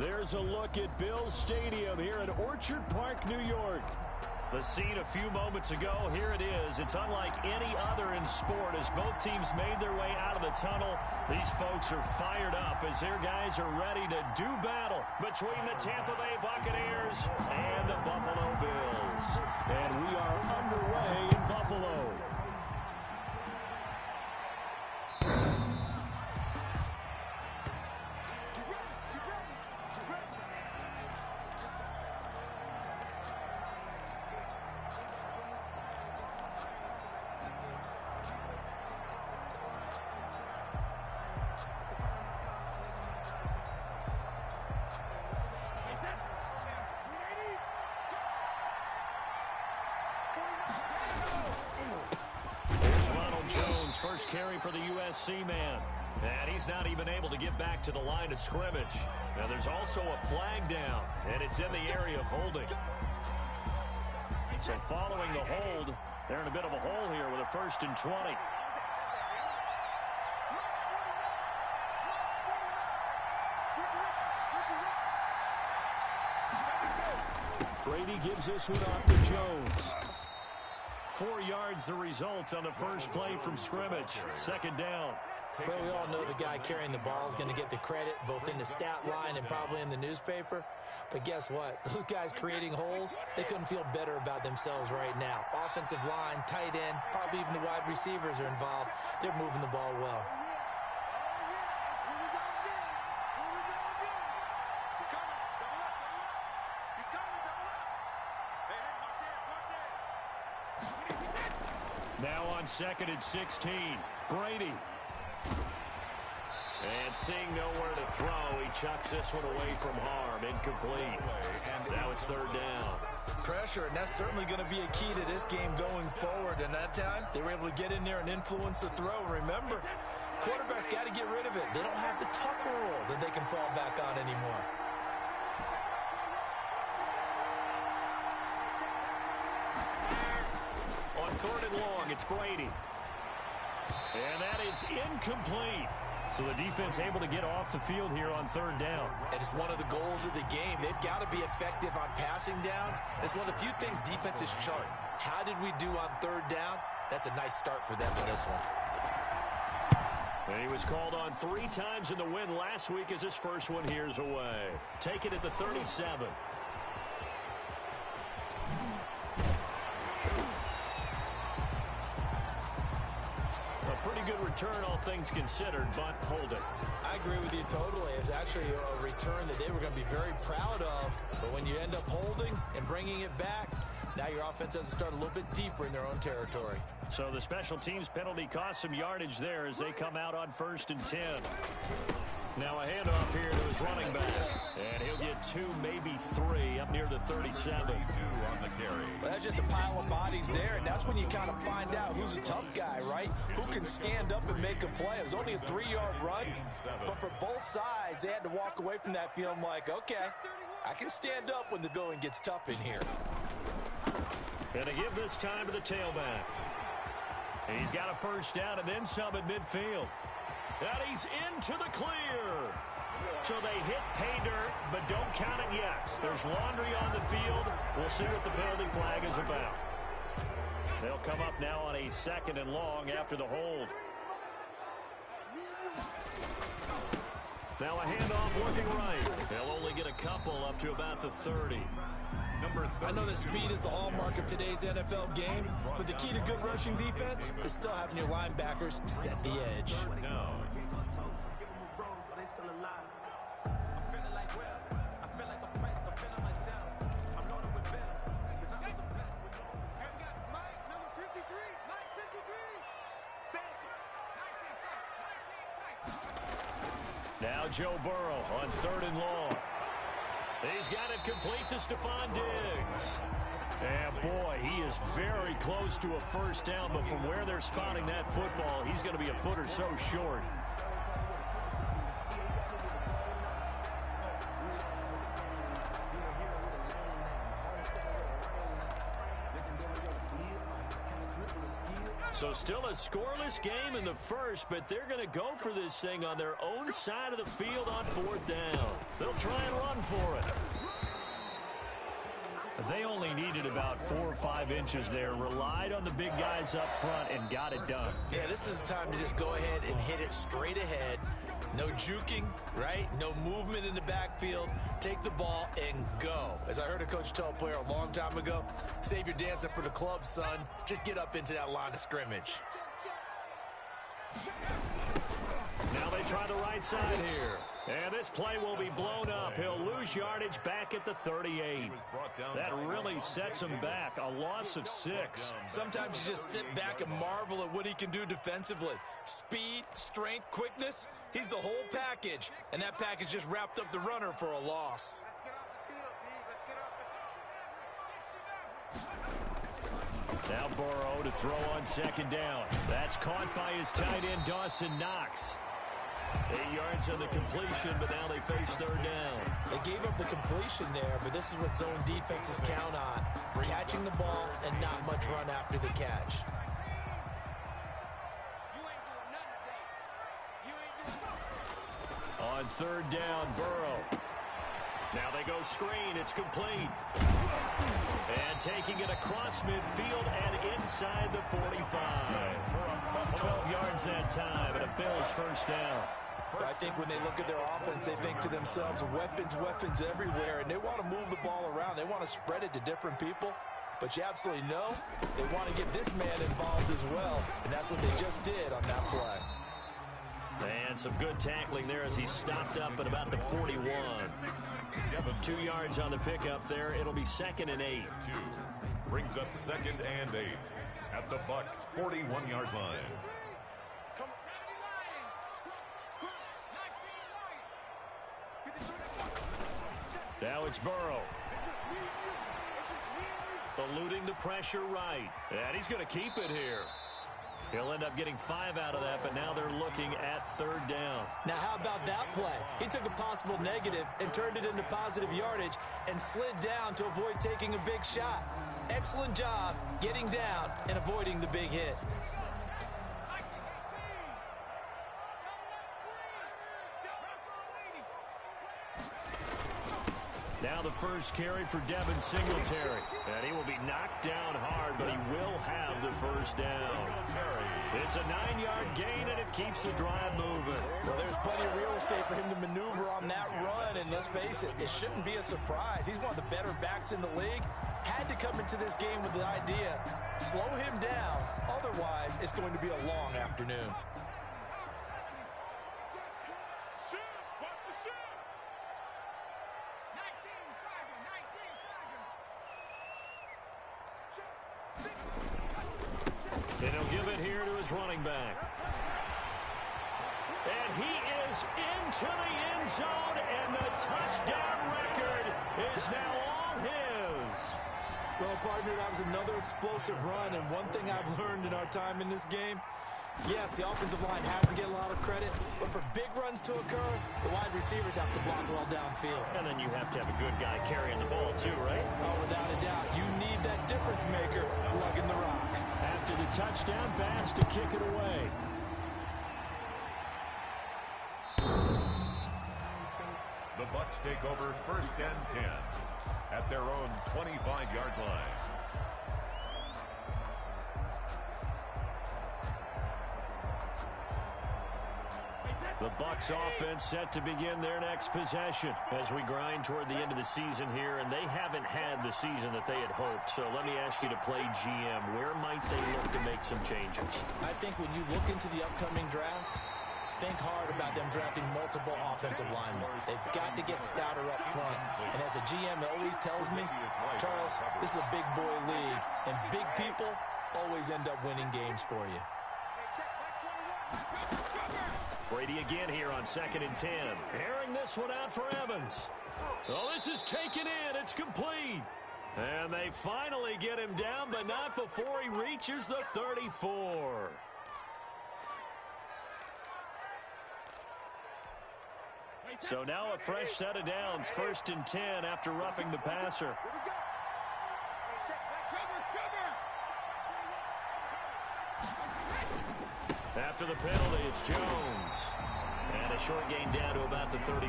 There's a look at Bills Stadium here in Orchard Park, New York. The scene a few moments ago, here it is. It's unlike any other in sport as both teams made their way out of the tunnel. These folks are fired up as their guys are ready to do battle between the Tampa Bay Buccaneers and the Buffalo Bills. And we are underway in Buffalo. First carry for the USC man. And he's not even able to get back to the line of scrimmage. Now there's also a flag down, and it's in the area of holding. So following the hold, they're in a bit of a hole here with a 1st and 20. Brady gives this one off to Jones. 4 yards the result on the first play from scrimmage. 2nd down. Well, we all know the guy carrying the ball is going to get the credit both in the stat line and probably in the newspaper. But guess what? Those guys creating holes, they couldn't feel better about themselves right now. Offensive line, tight end, probably even the wide receivers are involved. They're moving the ball well. Now on 2nd and 16, Brady. And seeing nowhere to throw, he chucks this one away from harm. Incomplete. Now it's 3rd down. Pressure, and that's certainly going to be a key to this game going forward. And that time, they were able to get in there and influence the throw. Remember, quarterbacks got to get rid of it. They don't have the tucker roll that they can fall back on anymore. On 3rd and long, it's Brady. And that is incomplete. So the defense able to get off the field here on 3rd down. And it's one of the goals of the game. They've got to be effective on passing downs. It's one of the few things defenses chart. How did we do on 3rd down? That's a nice start for them in this one. And he was called on 3 times in the win last week as his first one here's away. Take it at the 37. Pretty good return, all things considered, but hold it. I agree with you totally. It's actually a return that they were going to be very proud of. But when you end up holding and bringing it back, now your offense has to start a little bit deeper in their own territory. So the special teams penalty cost some yardage there as they come out on 1st and 10. Now a handoff here to his running back. And he'll get 2, maybe 3 up near the 37. On the carry. Well, that's just a pile of bodies there, and that's when you kind of find out who's a tough guy, right? Who can stand up and make a play. It was only a 3-yard run, but for both sides, they had to walk away from that feeling like, okay, I can stand up when the going gets tough in here. And to give this time to the tailback. And he's got a 1st down and then some at midfield. And he's into the clear. So they hit pay dirt, but don't count it yet. There's laundry on the field. We'll see what the penalty flag is about. They'll come up now on a 2nd and long after the hold. Now a handoff looking right. They'll only get a couple up to about the 30. I know that speed is the hallmark of today's NFL game, but the key to good rushing defense is still having your linebackers set the edge. Now Joe Burrow on 3rd and long. He's got it complete to Stephon Diggs. And boy, he is very close to a 1st down, but from where they're spotting that football, he's going to be a foot or so short. So still a scoreless game in the first, but they're going to go for this thing on their own side of the field on 4th down. They'll try and run for it. They only needed about 4 or 5 inches there, relied on the big guys up front, and got it done. Yeah, this is the time to just go ahead and hit it straight ahead. No juking, right? No movement in the backfield. Take the ball and go. As I heard a coach tell a player a long time ago, save your dancing for the club, son. Just get up into that line of scrimmage. Now they try the right side here. And this play will be blown up. He'll lose yardage back at the 38. That really sets him back. A loss of 6. Sometimes you just sit back and marvel at what he can do defensively. Speed, strength, quickness. He's the whole package. And that package just wrapped up the runner for a loss. Now Burrow to throw on 2nd down. That's caught by his tight end, Dawson Knox. 8 yards on the completion, but now they face 3rd down. They gave up the completion there, but this is what zone defenses count on. Catching the ball and not much run after the catch. On 3rd down, Burrow. Now they go screen. It's complete. And taking it across midfield and inside the 45. 12 yards that time, and a Bills 1st down. I think when they look at their offense, they think to themselves, weapons everywhere, and they want to move the ball around. They want to spread it to different people. But you absolutely know they want to get this man involved as well, and that's what they just did on that play. And some good tackling there as he stopped up at about the 41. 2 yards on the pickup there. It'll be 2nd and 8. Brings up 2nd and 8 at the Bucs' 41-yard line. Now it's Burrow. Eluding the pressure right. And he's going to keep it here. He'll end up getting 5 out of that, but now they're looking at 3rd down. Now, how about that play? He took a possible negative and turned it into positive yardage and slid down to avoid taking a big shot. Excellent job getting down and avoiding the big hit. Now the first carry for Devin Singletary. And he will be knocked down hard, but he will have the 1st down. It's a 9-yard gain, and it keeps the drive moving. Well, there's plenty of real estate for him to maneuver on that run, and let's face it, it shouldn't be a surprise. He's one of the better backs in the league. Had to come into this game with the idea, slow him down, otherwise it's going to be a long afternoon. And he'll give it here to his running back. And he is into the end zone, and the touchdown record is now all his. Well, partner, that was another explosive run, and one thing I've learned in our time in this game, yes, the offensive line has to get a lot of credit, but for big runs to occur, the wide receivers have to block well downfield. And then you have to have a good guy carrying the ball too, right? Oh, without a doubt. You need that difference maker lugging the rock. After the touchdown, Bass to kick it away. The Bucs take over 1st and 10 at their own 25-yard line. The Bucs offense set to begin their next possession as we grind toward the end of the season here, and they haven't had the season that they had hoped. So let me ask you to play GM. Where might they look to make some changes? I think when you look into the upcoming draft, think hard about them drafting multiple offensive linemen. They've got to get stouter up front. And as a GM always tells me, Charles, this is a big boy league, and big people always end up winning games for you. Brady again here on 2nd and 10. Airing this one out for Evans. Oh, this is taken in. It's complete. And they finally get him down, but not before he reaches the 34. So now a fresh set of downs. 1st and 10 after roughing the passer. After the penalty, it's Jones. And a short gain down to about the 33.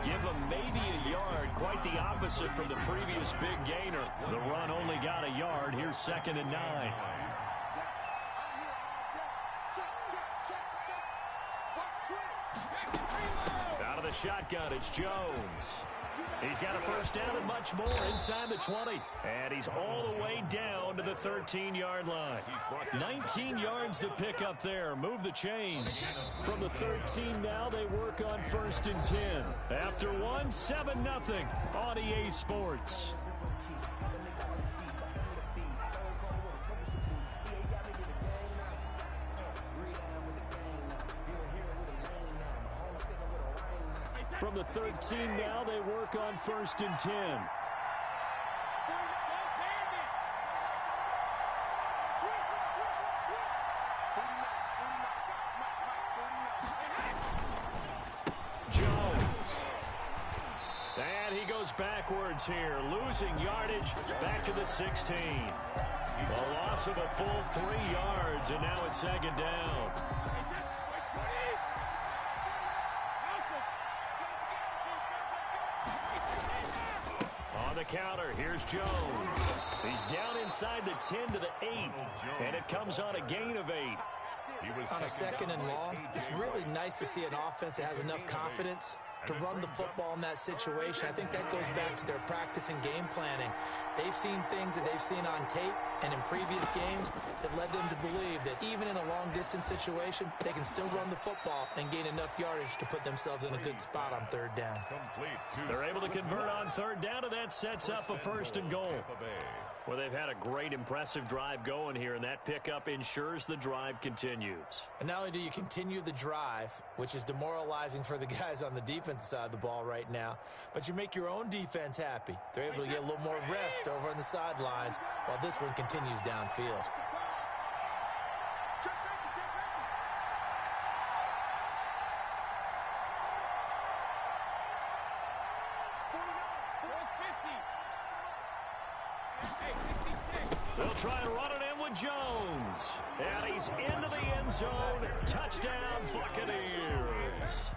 Give him maybe a yard. Quite the opposite from the previous big gainer. The run only got a yard. Here's 2nd and 9. Out of the shotgun, it's Jones. He's got a first down and much more inside the 20. And he's all the way down to the 13-yard line. 19 yards to pick up there. Move the chains. From the 13 now, they work on 1st and 10. After one, 7-0 on EA Sports. From the 13 now, they work on 1st and 10. Jones. And he goes backwards here, losing yardage back to the 16. A loss of a full 3 yards, and now it's 2nd down. Counter. Here's Jones. He's down inside the 10 to the 8, and it comes on a gain of 8. On a 2nd and long, it's really nice to see an offense that has enough confidence to run the football in that situation. I think that goes back to their practice and game planning. They've seen things that they've seen on tape and in previous games that led them to believe that even in a long-distance situation, they can still run the football and gain enough yardage to put themselves in a good spot on 3rd down. They're able to convert on 3rd down, and that sets up a 1st and goal. Well, they've had a great, impressive drive going here, and that pickup ensures the drive continues. And not only do you continue the drive, which is demoralizing for the guys on the defensive side of the ball right now, but you make your own defense happy. They're able to get a little more rest over on the sidelines while this one continues downfield. They'll try and run it in with Jones. And he's into the end zone. Touchdown, Buccaneers.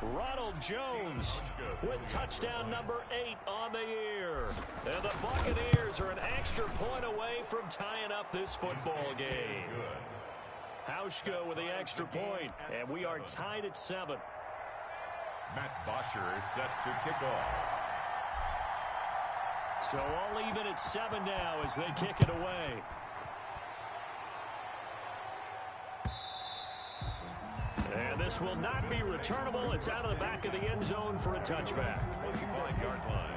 Ronald Jones with touchdown number 8 on the year. And the Buccaneers are an extra point away from tying up this football game. Hauschka with the extra point, and we are tied at 7. Matt Bosher is set to kick off. So all even at 7 now as they kick it away. And this will not be returnable. It's out of the back of the end zone for a touchback. 25-yard line.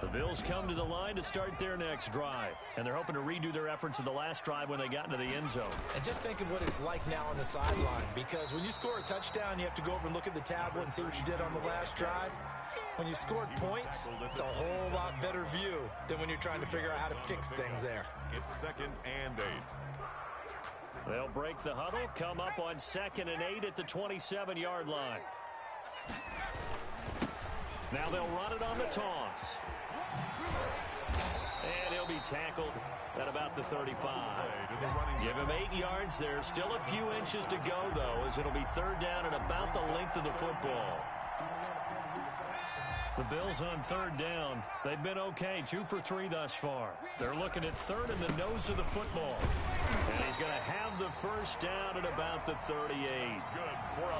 The Bills come to the line to start their next drive, and they're hoping to redo their efforts in the last drive when they got into the end zone. And just think of what it's like now on the sideline, because when you score a touchdown, you have to go over and look at the tablet and see what you did on the last drive. When you scored points, it's a whole lot better view than when you're trying to figure out how to fix things there. It's 2nd and 8. They'll break the huddle, come up on 2nd and 8 at the 27-yard line. Now they'll run it on the toss. And he'll be tackled at about the 35. Give him 8 yards there. Still a few inches to go, though, as it'll be 3rd down and about the length of the football. The Bills on 3rd down. They've been okay, 2 for 3 thus far. They're looking at 3rd in the nose of the football. And he's going to have the first down at about the 38.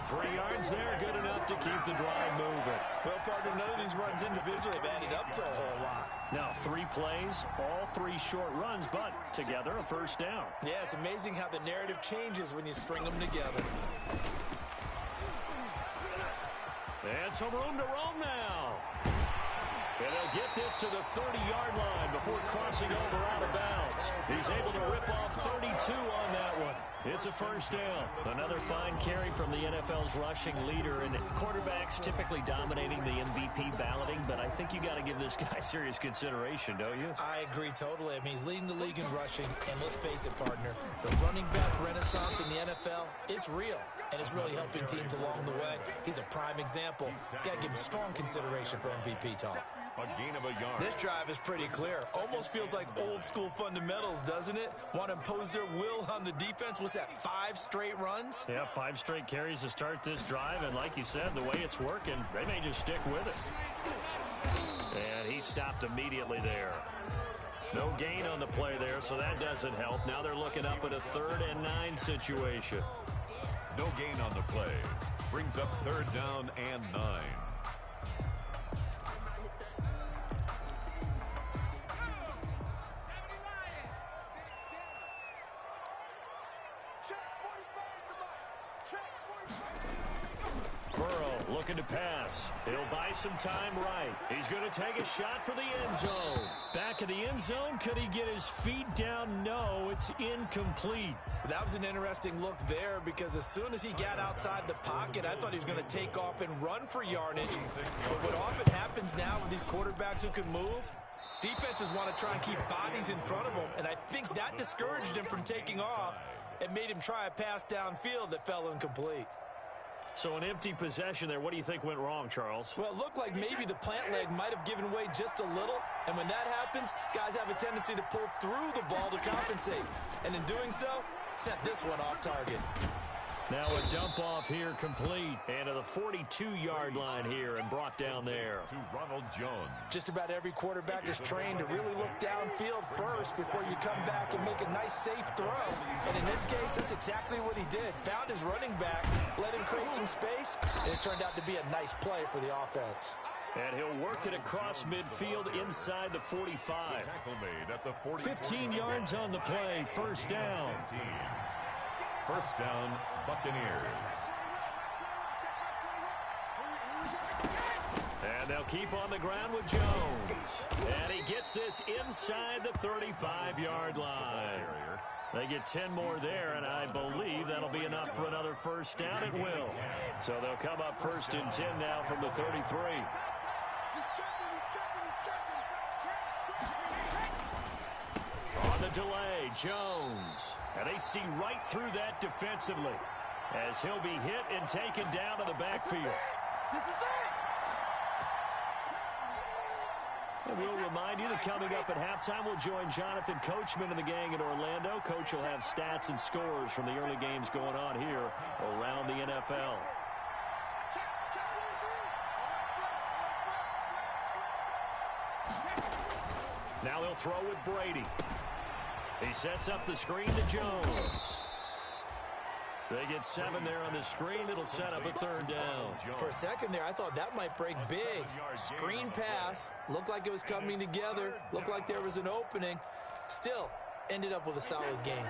3 yards there, good enough to keep the drive moving. Well, partner, none of these runs individually have added up to a whole lot. Now, 3 plays, all 3 short runs, but together a first down. Yeah, it's amazing how the narrative changes when you string them together. And some room to roam now. And they'll get this to the 30-yard line before crossing over out of bounds. He's able to rip off 32 on that one. It's a first down. Another fine carry from the NFL's rushing leader, and quarterbacks typically dominating the MVP balloting, but I think you got to give this guy serious consideration, don't you? I agree totally. I mean, he's leading the league in rushing, and let's face it, partner, the running back renaissance in the NFL, it's real. and it's really helping teams along the way. He's a prime example. Got to give him strong consideration for MVP talk. A gain of a yard. This drive is pretty clear. Almost feels like old school fundamentals, doesn't it? Want to impose their will on the defense. What's that, 5 straight runs? Yeah, 5 straight carries to start this drive, and like you said, the way it's working, they may just stick with it. And he stopped immediately there. No gain on the play there, so that doesn't help. Now they're looking up at a 3rd and 9 situation. No gain on the play. Brings up 3rd down and 9. Burrow looking to pass. He'll buy some time right. He's going to take a shot for the end zone. Back of the end zone. Could he get his feet down? No, it's incomplete. That was an interesting look there because as soon as he got outside the pocket, I thought he was going to take off and run for yardage. But what often happens now with these quarterbacks who can move, defenses want to try and keep bodies in front of them, and I think that discouraged him from taking off and made him try a pass downfield that fell incomplete. So an empty possession there. What do you think went wrong, Charles? Well, it looked like maybe the plant leg might have given way just a little. And when that happens, guys have a tendency to pull through the ball to compensate. And in doing so, sent this one off target. Now a dump off here complete. And to the 42-yard line here and brought down there. To Ronald Jones. Just about every quarterback is trained to really look downfield first before you come back and make a nice, safe throw. And in this case, that's exactly what he did. Found his running back, let him create some space, and it turned out to be a nice play for the offense. And he'll work it across midfield inside the 45. Tackle made at the 15 yards on the play. First down. First down, Buccaneers. And they'll keep on the ground with Jones. And he gets this inside the 35-yard line. They get 10 more there, and I believe that'll be enough for another first down. It will. So they'll come up 1st and 10 now from the 33. On the delay, Jones. And they see right through that defensively as he'll be hit and taken down to the backfield. And we'll remind you that coming up at halftime, we'll join Jonathan Coachman and the gang in Orlando. Coach will have stats and scores from the early games going on here around the NFL. Now they'll throw with Brady. He sets up the screen to Jones. They get 7 there on the screen. It'll set up a 3rd down. For a second there, I thought that might break big. Screen pass. Looked like it was coming together. Looked like there was an opening. Still, ended up with a solid game.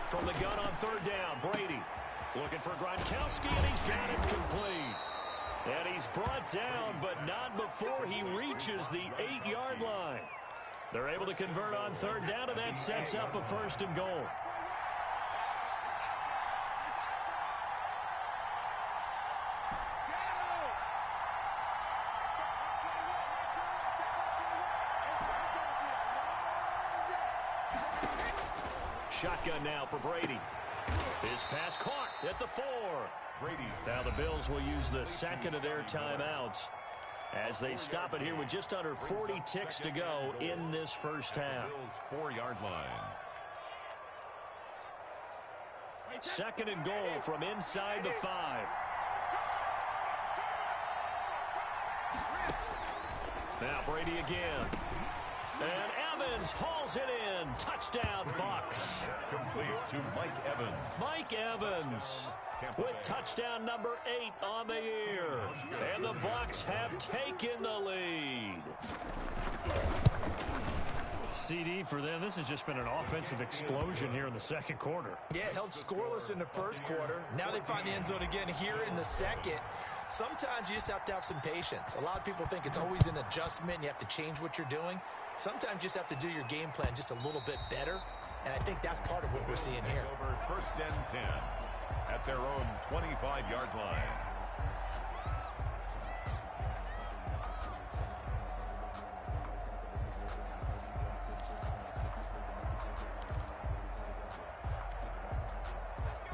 From the gun on 3rd down, Brady looking for Gronkowski, and he's got him complete. And he's brought down, but not before he reaches the 8-yard line. They're able to convert on 3rd down, and that sets up a 1st and goal. Shotgun now for Brady. His pass caught at the 4. Now the Bills will use the 2nd of their timeouts as they stop it here with just under 40 ticks to go in this first half. Bills 4-yard line. 2nd and goal from inside the 5. Now Brady again. And Evans hauls it in. Touchdown, Bucs. Complete to Mike Evans. Mike Evans with touchdown number 8 on the year. And the Bucs have taken the lead. CD for them. This has just been an offensive explosion here in the 2nd quarter. Yeah, held scoreless in the 1st quarter. Now they find the end zone again here in the 2nd. Sometimes you just have to have some patience. A lot of people think it's always an adjustment. You have to change what you're doing. Sometimes you just have to do your game plan just a little bit better. And I think that's part of what we're seeing here. Over 1st and 10 at their own 25-yard line.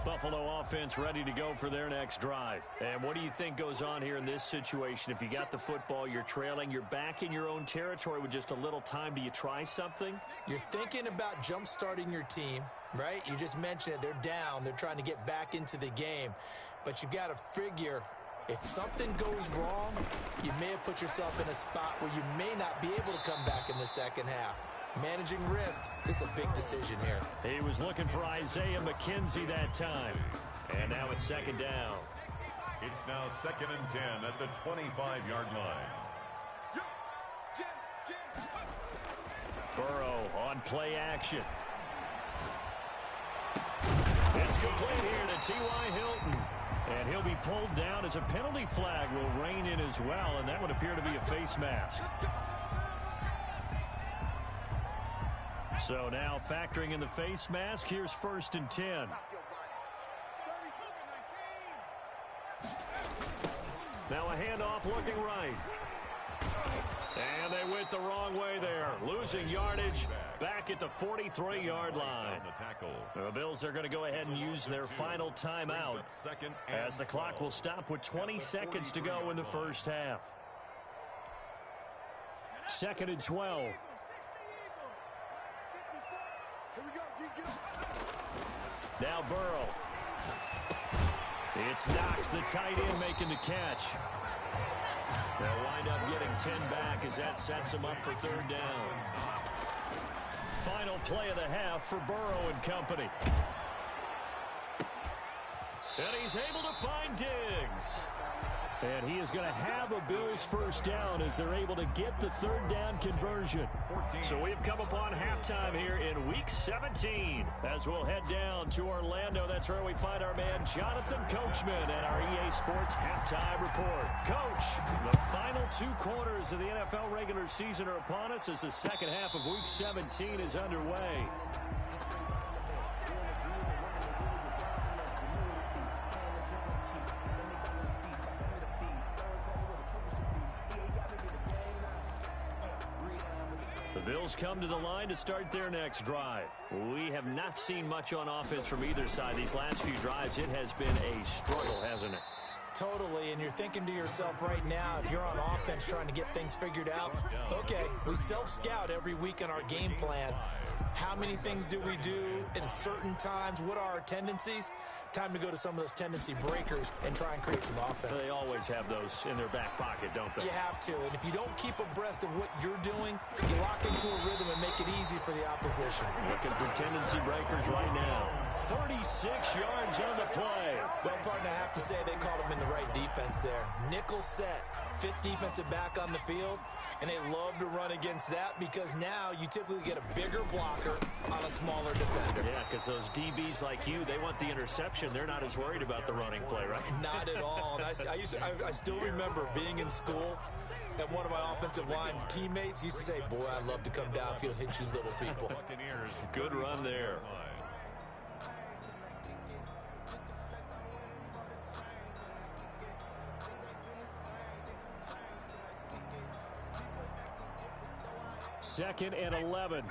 Buffalo offense ready to go for their next drive. And what do you think goes on here in this situation? If you got the football, you're trailing, you're back in your own territory with just a little time. Do you try something? You're thinking about jump-starting your team, right? You just mentioned it. They're down. They're trying to get back into the game. But you've got to figure, if something goes wrong, you may have put yourself in a spot where you may not be able to come back in the second half. Managing risk, this is a big decision here. He was looking for Isaiah McKenzie that time. And now it's second down. It's now 2nd and 10 at the 25-yard line. Burrow on play action. It's complete here to T.Y. Hilton. And he'll be pulled down as a penalty flag will rein in as well, and that would appear to be a face mask. So now factoring in the face mask, here's 1st and 10. Now a handoff looking right. And they went the wrong way there. Losing yardage back at the 43-yard line. The Bills are going to go ahead and use their final timeout as the clock will stop with 20 seconds to go in the first half. 2nd and 12. Now Burrow. It's Knox, the tight end, making the catch. They'll wind up getting 10 back as that sets them up for 3rd down. Final play of the half for Burrow and company. And he's able to find Diggs. And he is going to have a Bills first down as they're able to get the 3rd down conversion. So we've come upon halftime here in Week 17. As we'll head down to Orlando, that's where we find our man Jonathan Coachman at our EA Sports Halftime Report. Coach, the final 2 quarters of the NFL regular season are upon us as the second half of Week 17 is underway. The Bills come to the line to start their next drive. We have not seen much on offense from either side. These last few drives, it has been a struggle, hasn't it? Totally, and you're thinking to yourself right now, if you're on offense trying to get things figured out, okay, we self-scout every week in our game plan. How many things do we do at certain times? What are our tendencies? Time to go to some of those tendency breakers and try and create some offense. They always have those in their back pocket, don't they? You have to, and if you don't keep abreast of what you're doing, you lock into a rhythm and make it easy for the opposition. Looking for tendency breakers right now. 36 yards on the play. Well, partner, I have to say they called him in the right defense there. Nickel set, 5th defensive back on the field, and they love to run against that because now you typically get a bigger blocker on a smaller defender. Yeah, because those DBs like you, they want the interception. They're not as worried about the running play, right? Not at all. And I still remember being in school, and one of my offensive line teammates used to say, boy, I'd love to come downfield and hit you little people. Good run there. Second and 11.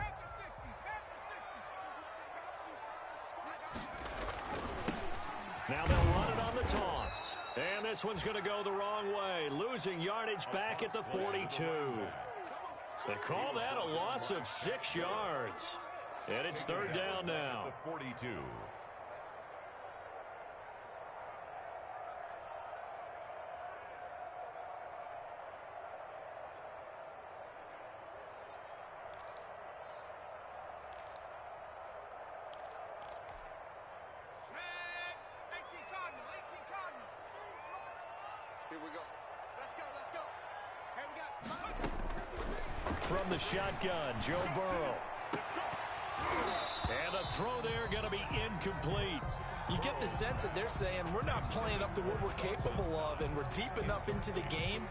Now they'll run it on the toss. And this one's going to go the wrong way. Losing yardage back at the 42. They call that a loss of 6 yards. And it's 3rd down now. 42. From the shotgun, Joe Burrow. And a throw there going to be incomplete. You get the sense that they're saying we're not playing up to what we're capable of, and we're deep enough into the game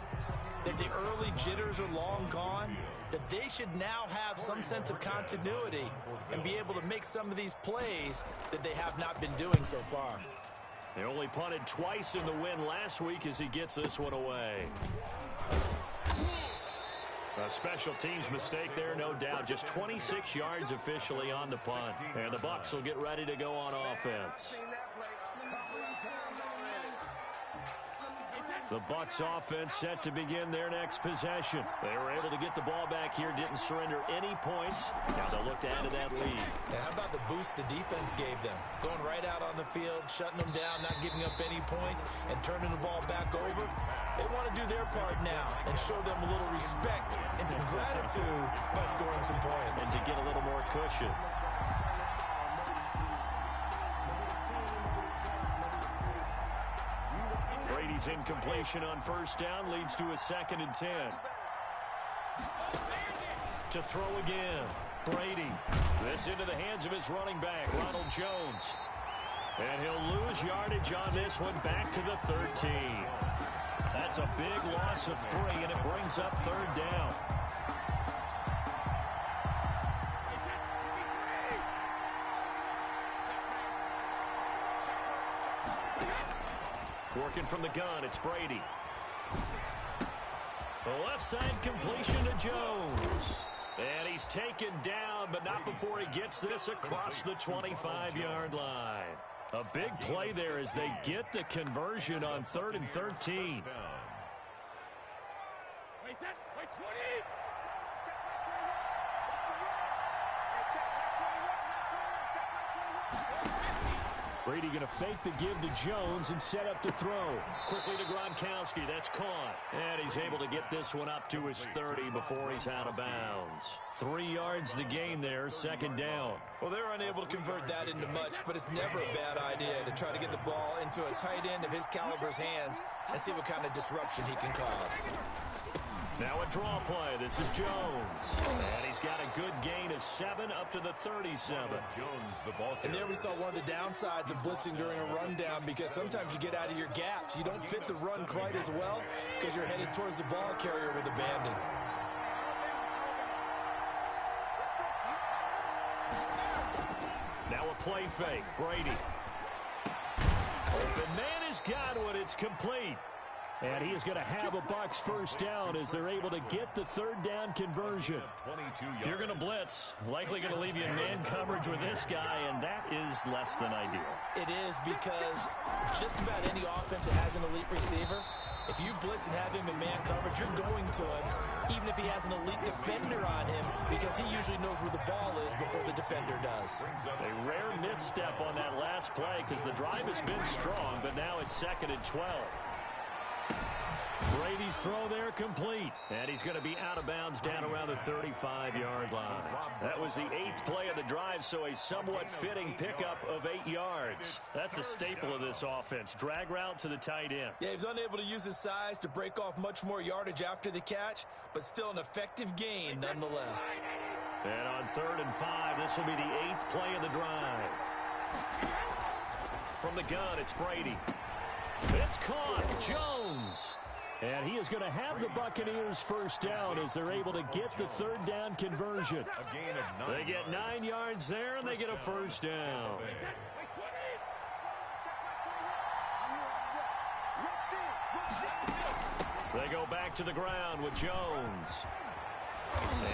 that the early jitters are long gone, that they should now have some sense of continuity and be able to make some of these plays that they have not been doing so far. They only punted twice in the win last week as he gets this one away. A special teams mistake there, no doubt. Just 26 yards officially on the punt. And the Bucs will get ready to go on offense. The Bucs offense set to begin their next possession. They were able to get the ball back here, didn't surrender any points. Now they'll look to add to that lead. Yeah, how about the boost the defense gave them? Going right out on the field, shutting them down, not giving up any points, and turning the ball back over. They want to do their part now and show them a little respect and some gratitude by scoring some points. And to get a little more cushion. Brady's incompletion on first down leads to a 2nd and 10. To throw again. Brady. This into the hands of his running back, Ronald Jones. And he'll lose yardage on this one back to the 13. That's a big loss of 3, and it brings up 3rd down. Working from the gun, it's Brady. The left side completion to Jones. And he's taken down, but not before he gets this across the 25-yard line. A big play there as they get the conversion on 3rd and 13. Brady going to fake the give to Jones and set up to throw. Quickly to Gronkowski. That's caught. And he's able to get this one up to his 30 before he's out of bounds. 3 yards the gain there, 2nd down. Well, they're unable to convert that into much, but it's never a bad idea to try to get the ball into a tight end of his caliber's hands and see what kind of disruption he can cause. Now a draw play. This is Jones. And he's got a good gain of 7 up to the 37. Jones, the ball carrier. And there we saw one of the downsides of blitzing during a rundown, because sometimes you get out of your gaps. You don't fit the run quite as well because you're headed towards the ball carrier with abandon. Now a play fake. Brady. Open man has got one. It's complete. And he is going to have a Bucs first down as they're able to get the 3rd down conversion. If you're going to blitz, likely going to leave you in man coverage with this guy, and that is less than ideal. It is, because just about any offense that has an elite receiver, if you blitz and have him in man coverage, you're going to him, even if he has an elite defender on him, because he usually knows where the ball is before the defender does. A rare misstep on that last play because the drive has been strong, but now it's 2nd and 12. Brady's throw there complete. And he's going to be out of bounds down around the 35-yard line. That was the 8th play of the drive, so a somewhat fitting pickup of 8 yards. That's a staple of this offense. Drag route to the tight end. Yeah, he was unable to use his size to break off much more yardage after the catch, but still an effective gain nonetheless. And on 3rd and 5, this will be the 8th play of the drive. From the gun, it's Brady. It's caught. Jones. And he is going to have the Buccaneers first down as they're able to get the 3rd down conversion. They get 9 yards there, and they get a first down. They go back to the ground with Jones.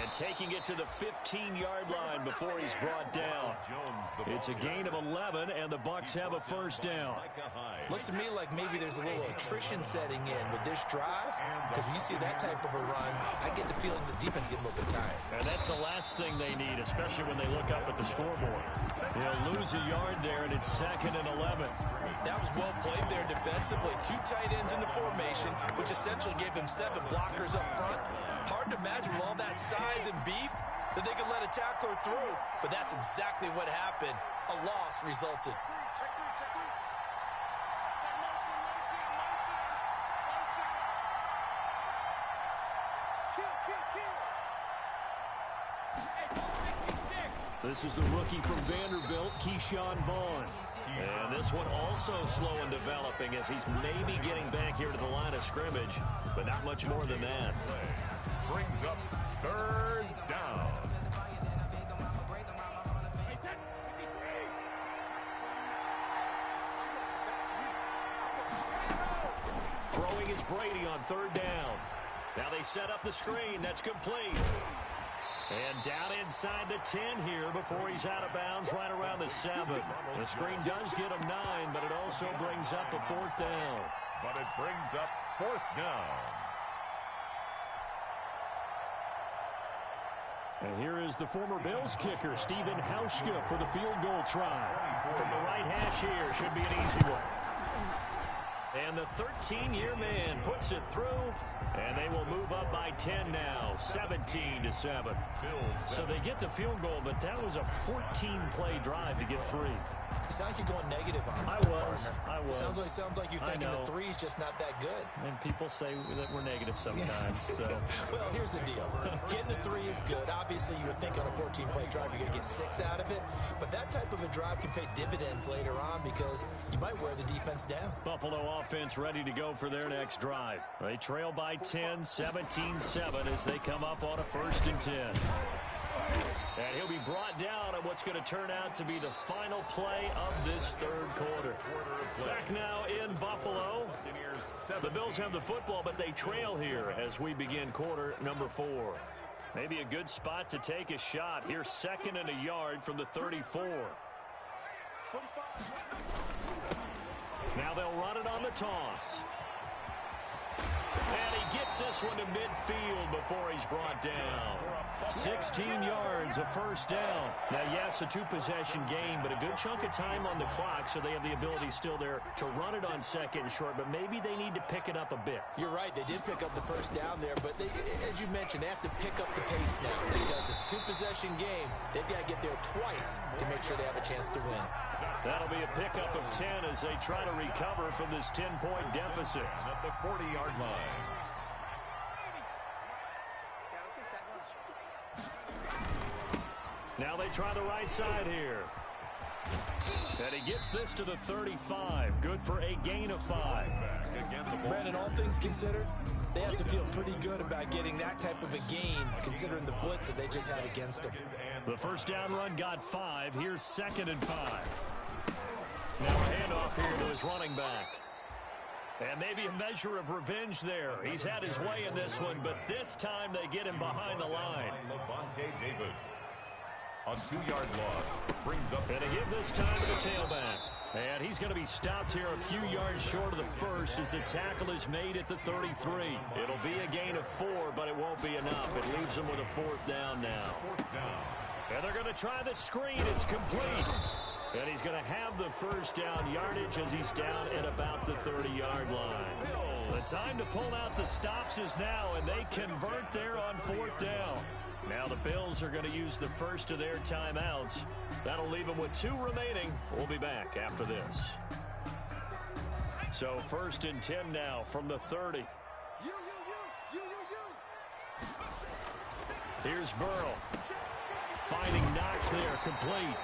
And taking it to the 15-yard line before he's brought down. It's a gain of 11, and the Bucs have a first down. Looks to me like maybe there's a little attrition setting in with this drive, because when you see that type of a run, I get the feeling the defense getting a little bit tired. And that's the last thing they need, especially when they look up at the scoreboard. They'll lose a yard there, and it's 2nd and 11. That was well played there defensively. 2 tight ends in the formation, which essentially gave them 7 blockers up front. Hard to imagine with all that size and beef that they could let a tackler through, but that's exactly what happened. A loss resulted. This is the rookie from Vanderbilt, Keyshawn Vaughn. And this one also slow in developing as he's maybe getting back here to the line of scrimmage, but not much more than that. Brings up 3rd down. Throwing is Brady on 3rd down. Now they set up the screen. That's complete. And down inside the 10 here before he's out of bounds right around the 7. The screen does get him 9, but it also brings up a 4th down. But it brings up 4th down. And here is the former Bills kicker, Stephen Hauschka, for the field goal try. From the right hash here, should be an easy one. And the 13-year man puts it through, and they will move up by 10 now, 17-7. So they get the field goal, but that was a 14-play drive to get 3. You sound like you're going negative on him. I was. Sounds like you're thinking the 3's just not that good. And people say that we're negative sometimes. So. Well, here's the deal. Getting the 3 is good. Obviously, you would think on a 14-play drive you're going to get 6 out of it. But that type of a drive can pay dividends later on because you might wear the defense down. Buffalo offense ready to go for their next drive. They trail by 10, 17-7 as they come up on a 1st and 10. And he'll be brought down on what's going to turn out to be the final play of this 3rd quarter. Back now in Buffalo. The Bills have the football, but they trail here as we begin quarter number 4. Maybe a good spot to take a shot. Here's 2nd and a yard from the 34. Now they'll run it on the toss. And he gets this one to midfield before he's brought down. 16 yards, a 1st down. Now, yes, a 2-possession game, but a good chunk of time on the clock, so they have the ability still there to run it on 2nd and short, but maybe they need to pick it up a bit. You're right. They did pick up the 1st down there, but they, as you mentioned, they have to pick up the pace now because it's a 2-possession game. They've got to get there twice to make sure they have a chance to win. That'll be a pickup of 10 as they try to recover from this 10-point deficit. At the 40-yard line. Now they try the right side here. And he gets this to the 35. Good for a gain of 5. Brandon, all things considered, they have to feel pretty good about getting that type of a gain considering the blitz that they just had against them. The 1st down run got 5. Here's 2nd and 5. Now a handoff here to his running back. And maybe a measure of revenge there. He's had his way in this one, but this time they get him behind the line. A 2-yard loss brings up. And to give this time to the tailback. And he's going to be stopped here a few yards short of the 1st as the tackle is made at the 33. It'll be a gain of 4, but it won't be enough. It leaves them with a 4th down now. And they're going to try the screen. It's complete. And he's going to have the 1st down yardage as he's down at about the 30-yard line. The time to pull out the stops is now, and they convert there on 4th down. Now the Bills are going to use the first of their timeouts. That'll leave them with 2 remaining. We'll be back after this. So 1st and 10 now from the 30. Here's Burrow. Finding Knox there, complete.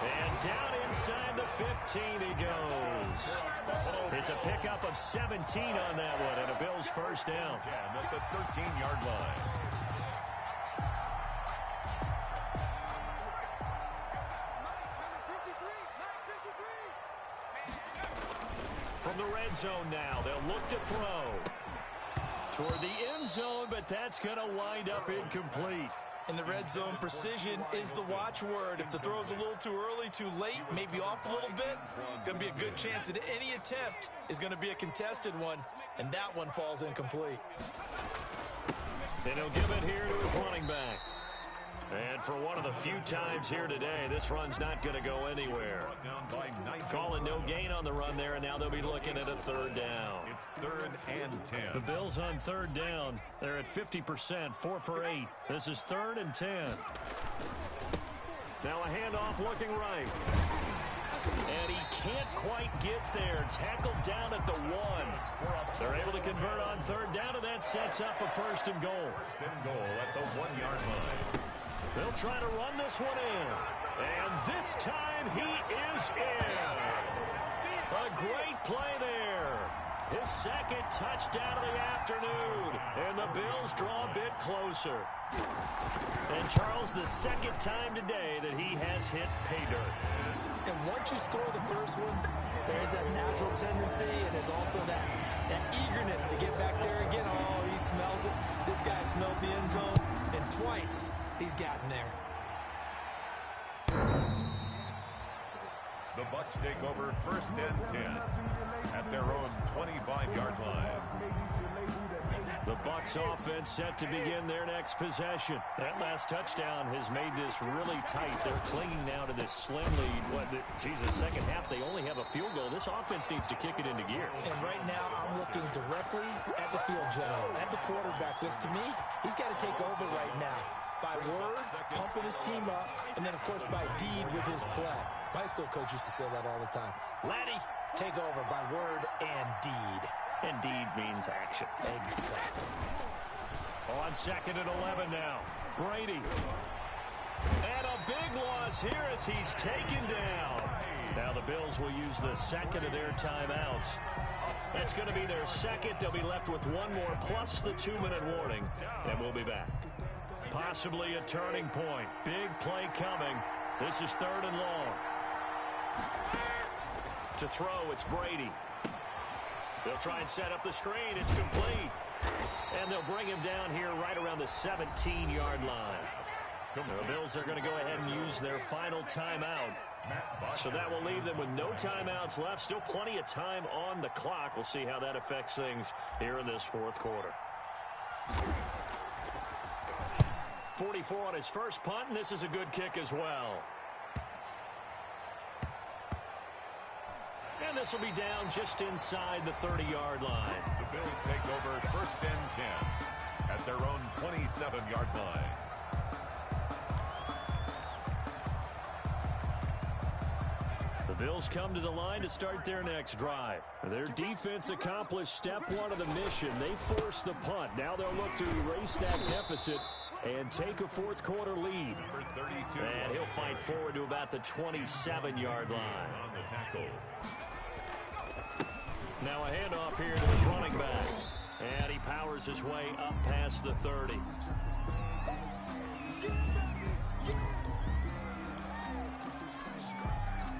And down inside the 15 he goes. It's a pickup of 17 on that one, and a Bills 1st down. 10 at the 13-yard line. From the red zone now, they'll look to throw. Toward the end zone, but that's going to wind up incomplete. In the red zone, precision is the watchword. If the throw's a little too early, too late, maybe off a little bit, going to be a good chance that any attempt is going to be a contested one, and that one falls incomplete. And he'll give it here to his running back. And for one of the few times here today, this run's not going to go anywhere. Calling no gain on the run there, and now they'll be looking at a 3rd down. It's 3rd and 10. The Bills on 3rd down. They're at 50%, 4 for 8. This is 3rd and 10. Now a handoff looking right. And he can't quite get there. Tackled down at the 1. They're able to convert on 3rd down, and that sets up a 1st and goal. 1st and goal at the 1-yard line. They'll try to run this one in. And this time he is in. A great play there. His 2nd touchdown of the afternoon. And the Bills draw a bit closer. And Charles, the 2nd time today that he has hit pay dirt. And once you score the first one, there's that natural tendency, and there's also that eagerness to get back there again. Oh, he smells it. This guy smelled the end zone, and twice he's gotten there. The Bucs take over first and 10 at their own 25-yard line. The Bucs offense set to begin their next possession. That last touchdown has made this really tight. They're clinging now to this slim lead. Second half, they only have a field goal. This offense needs to kick it into gear. And right now, I'm looking directly at the field general, at the quarterback, because to me, he's got to take over right now. By word, pumping his team up, and then, of course, by deed with his play. My school coach used to say that all the time. Laddie, take over by word and deed. And deed means action. Exactly. On second and 11 now. Brady. And a big loss here as he's taken down. Now the Bills will use the second of their timeouts. That's going to be their second. They'll be left with one more plus the 2-minute warning. And we'll be back. Possibly a turning point. Big play coming. This is third and long. To throw, it's Brady. They'll try and set up the screen. It's complete. And they'll bring him down here right around the 17-yard line. The Bills are going to go ahead and use their final timeout. So that will leave them with no timeouts left. Still plenty of time on the clock. We'll see how that affects things here in this fourth quarter. 44 on his first punt, and this is a good kick as well. And this will be down just inside the 30-yard line. The Bills take over first and 10 at their own 27-yard line. The Bills come to the line to start their next drive. Their defense accomplished step one of the mission. They forced the punt. Now they'll look to erase that deficit and take a fourth quarter lead. And he'll fight forward to about the 27-yard line. On the tackle. Now a handoff here to his running back. And he powers his way up past the 30.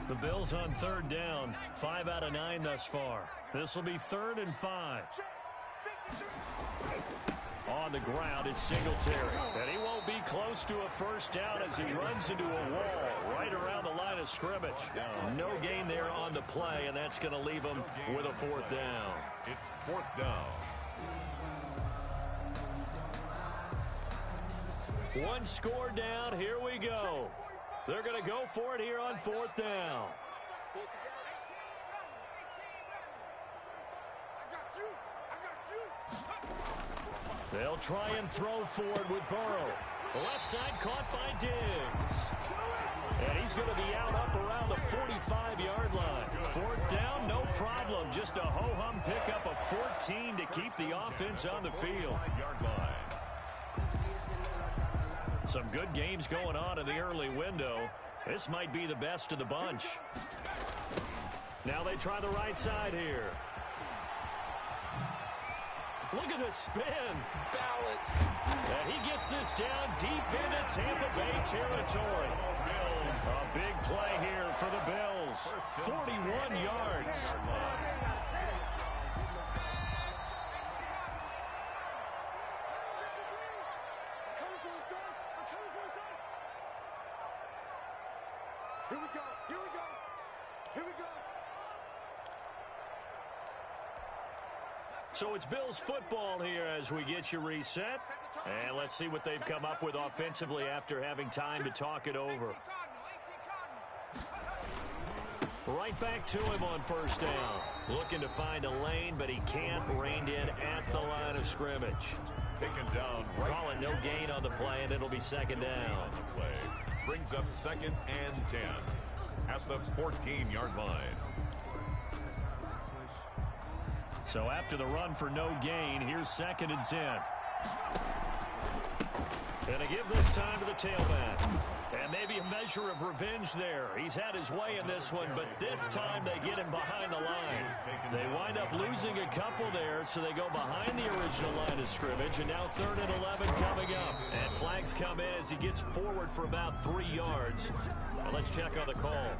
The Bills on third down. 5 out of 9 thus far. This will be 3rd and 5. On the ground, it's Singletary. And he won't be close to a first down as he runs into a wall right around the line of scrimmage. No gain there on the play, and that's going to leave him with a 4th down. It's 4th down. One score down. Here we go. They're going to go for it here on 4th down. They'll try and throw forward with Burrow. The left side caught by Diggs. And he's going to be out up around the 45-yard line. 4th down, no problem. Just a ho-hum pickup of 14 to keep the offense on the field. Some good games going on in the early window. This might be the best of the bunch. Now they try the right side here. Look at the spin. Balance. And he gets this down deep into Tampa Bay territory. A big play here for the Bills. 41 yards. Here we go. Here we go. Here we go. So it's Bills football here as we get you reset. And let's see what they've come up with offensively after having time to talk it over. Right back to him on first down. Looking to find a lane, but he can't. Reined in at the line of scrimmage. Taken down. Call it no gain on the play, and it'll be 2nd down. On the play. Brings up 2nd and 10 at the 14-yard line. So after the run for no gain, here's 2nd and 10. And to give this time to the tailback. And maybe a measure of revenge there. He's had his way in this one, but this time they get him behind the line. They wind up losing a couple there, so they go behind the original line of scrimmage, and now 3rd and 11 coming up. And flags come in as he gets forward for about 3 yards. Well, let's check on the call.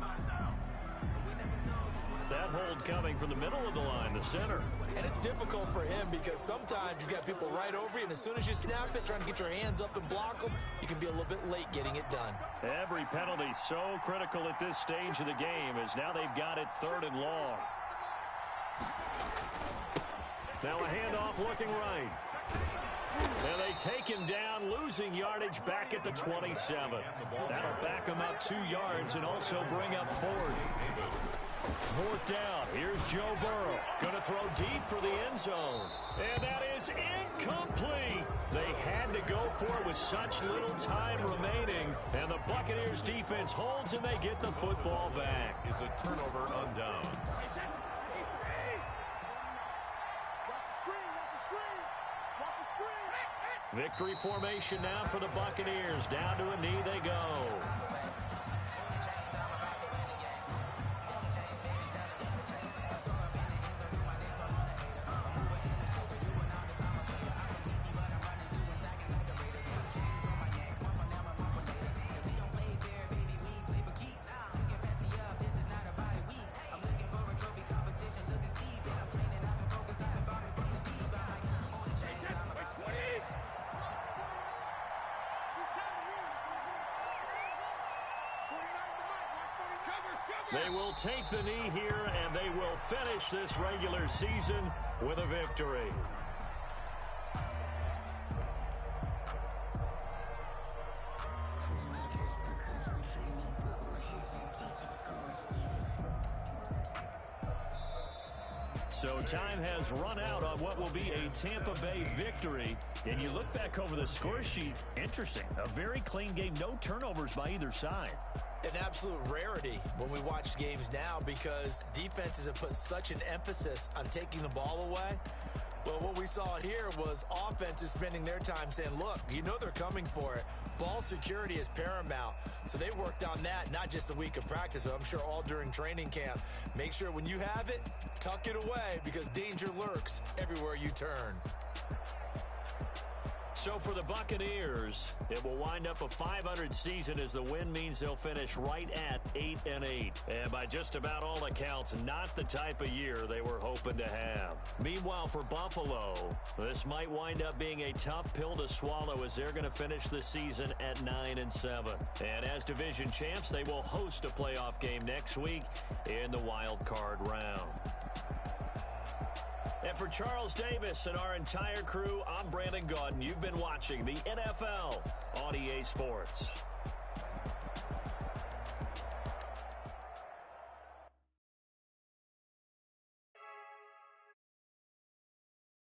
That hold coming from the middle of the line, the center. And it's difficult for him because sometimes you've got people right over you, and as soon as you snap it, trying to get your hands up and block them, you can be a little bit late getting it done. Every penalty so critical at this stage of the game as now they've got it 3rd and long. Now a handoff looking right. And they take him down, losing yardage back at the 27. That'll back him up 2 yards and also bring up 4th. 4th down. Here's Joe Burrow. Going to throw deep for the end zone. And that is incomplete. They had to go for it with such little time remaining. And the Buccaneers defense holds and they get the football back. Is a turnover on down. Victory formation now for the Buccaneers. Down to a knee they go. They will take the knee here, and they will finish this regular season with a victory. So time has run out on what will be a Tampa Bay victory. And you look back over the score sheet, interesting. A very clean game, no turnovers by either side. An absolute rarity when we watch games now because defenses have put such an emphasis on taking the ball away. Well, what we saw here was offenses spending their time saying, look, you know they're coming for it. Ball security is paramount. So they worked on that, not just a week of practice, but I'm sure all during training camp. Make sure when you have it, tuck it away because danger lurks everywhere you turn. So for the Buccaneers, it will wind up a .500 season as the win means they'll finish right at 8-8. And by just about all accounts, not the type of year they were hoping to have. Meanwhile, for Buffalo, this might wind up being a tough pill to swallow as they're going to finish the season at 9-7. And as division champs, they will host a playoff game next week in the wild card round. And for Charles Davis and our entire crew, I'm Brandon Gaudin. You've been watching the NFL on EA Sports.